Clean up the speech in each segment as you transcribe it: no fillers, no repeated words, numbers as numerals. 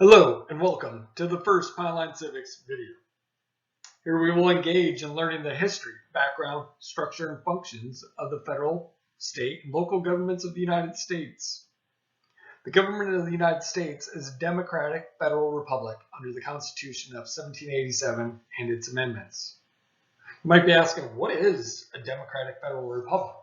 Hello and welcome to the first Pyline Civics video. Here we will engage in learning the history, background, structure, and functions of the federal, state, and local governments of the United States. The government of the United States is a democratic federal republic under the Constitution of 1787 and its amendments. You might be asking, what is a democratic federal republic?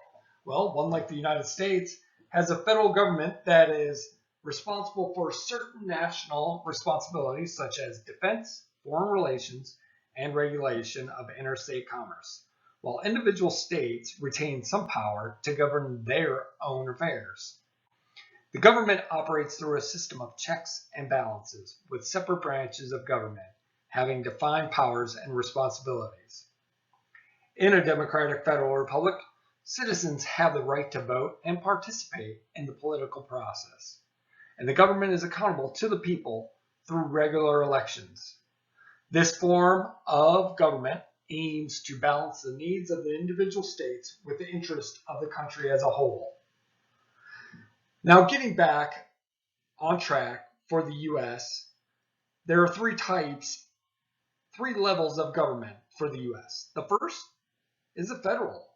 Well, one like the United States has a federal government that is responsible for certain national responsibilities such as defense, foreign relations, and regulation of interstate commerce, while individual states retain some power to govern their own affairs. The government operates through a system of checks and balances, with separate branches of government having defined powers and responsibilities. In a democratic federal republic, citizens have the right to vote and participate in the political process, and the government is accountable to the people through regular elections. This form of government aims to balance the needs of the individual states with the interest of the country as a whole. Now, getting back on track for the U.S., there are three levels of government for the U.S. The first is the federal.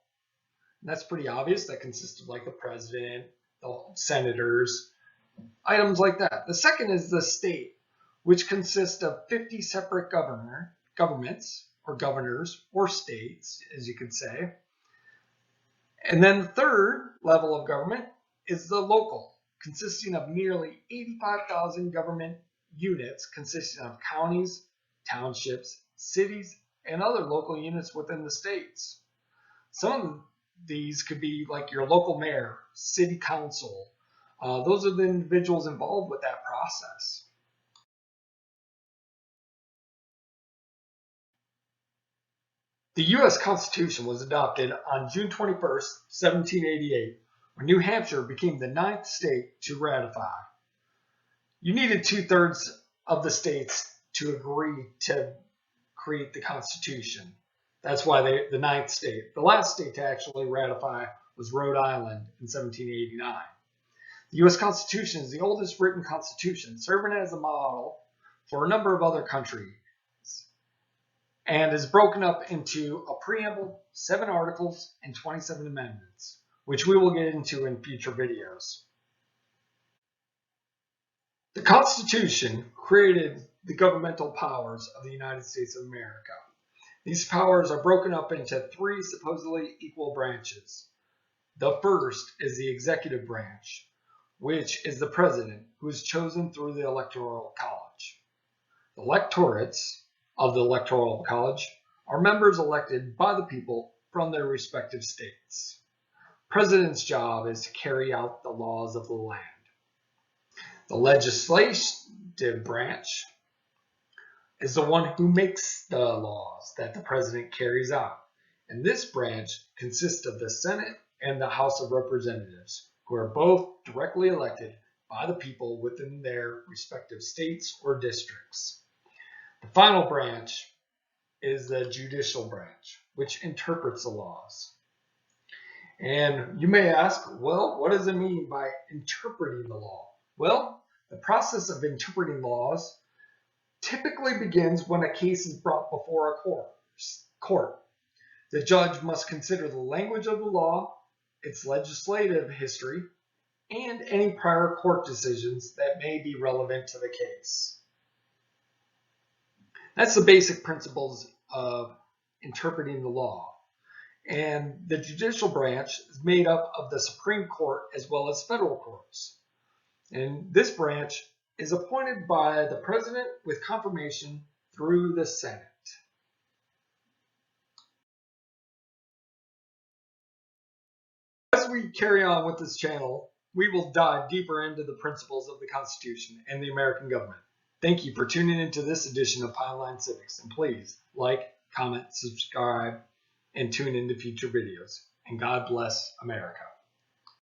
And that's pretty obvious. That consists of like the president, the senators, items like that. The second is the state, which consists of 50 separate governments, or governors, or states, as you could say. And then the third level of government is the local, consisting of nearly 85,000 government units consisting of counties, townships, cities, and other local units within the states. Some of these could be like your local mayor, city council. Those are the individuals involved with that process. The U.S. Constitution was adopted on June 21st, 1788, when New Hampshire became the 9th state to ratify. You needed 2/3 of the states to agree to create the Constitution. That's why the 9th state. The last state to actually ratify was Rhode Island in 1789. The U.S. Constitution is the oldest written constitution, serving as a model for a number of other countries, and is broken up into a preamble, 7 articles, and 27 amendments, which we will get into in future videos. The Constitution created the governmental powers of the United States of America. These powers are broken up into 3 supposedly equal branches. The first is the executive branch, which is the president, who is chosen through the Electoral College. The electorates of the Electoral College are members elected by the people from their respective states. The president's job is to carry out the laws of the land. The legislative branch is the one who makes the laws that the president carries out. And this branch consists of the Senate and the House of Representatives, who are both directly elected by the people within their respective states or districts. The final branch is the judicial branch, which interprets the laws. And you may ask, well, what does it mean by interpreting the law? Well, the process of interpreting laws typically begins when a case is brought before a court. The judge must consider the language of the law, its legislative history, and any prior court decisions that may be relevant to the case. That's the basic principles of interpreting the law. And the judicial branch is made up of the Supreme Court as well as federal courts. And this branch is appointed by the president with confirmation through the Senate. As we carry on with this channel, we will dive deeper into the principles of the Constitution and the American government. Thank you for tuning into this edition of Pyline Civics, and please like, comment, subscribe, and tune into future videos. And God bless America.